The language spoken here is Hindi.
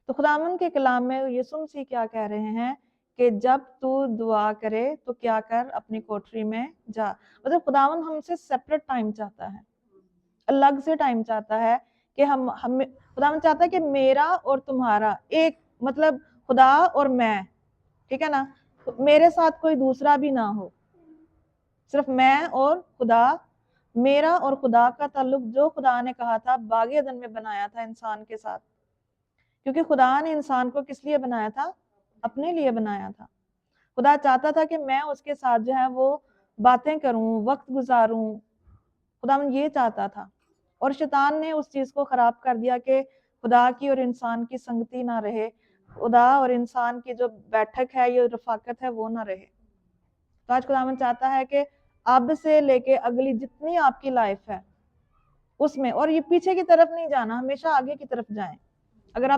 तो खुदावन के कलाम में यीशु मसीह क्या कह रहे हैं कि जब तू दुआ करे तो क्या कर, अपनी कोठरी में जा। मतलब खुदावन हमसे सेपरेट टाइम चाहता है, अलग से टाइम चाहता है कि हम खुदावन चाहता है कि मेरा और तुम्हारा एक, मतलब खुदा और मैं, ठीक है ना, तो मेरे साथ कोई दूसरा भी ना हो, सिर्फ मैं और खुदा, मेरा और खुदा का ताल्लुक जो खुदा ने कहा था बाग अदन में बनाया था इंसान के साथ। क्योंकि खुदा ने इंसान को किस लिए बनाया था? अपने लिए बनाया था। खुदा चाहता था कि मैं उसके साथ जो है वो बातें करूं, वक्त गुजारूं। खुदा ये चाहता था, और शैतान ने उस चीज को खराब कर दिया कि खुदा की और इंसान की संगति ना रहे, खुदा और इंसान की जो बैठक है, ये रफाकत है, वो ना रहे। तो आज खुदावन चाहता है कि अब से लेके अगली जितनी आपकी लाइफ है उसमें, और ये पीछे की तरफ नहीं जाना, हमेशा आगे की तरफ जाएं। अगर आप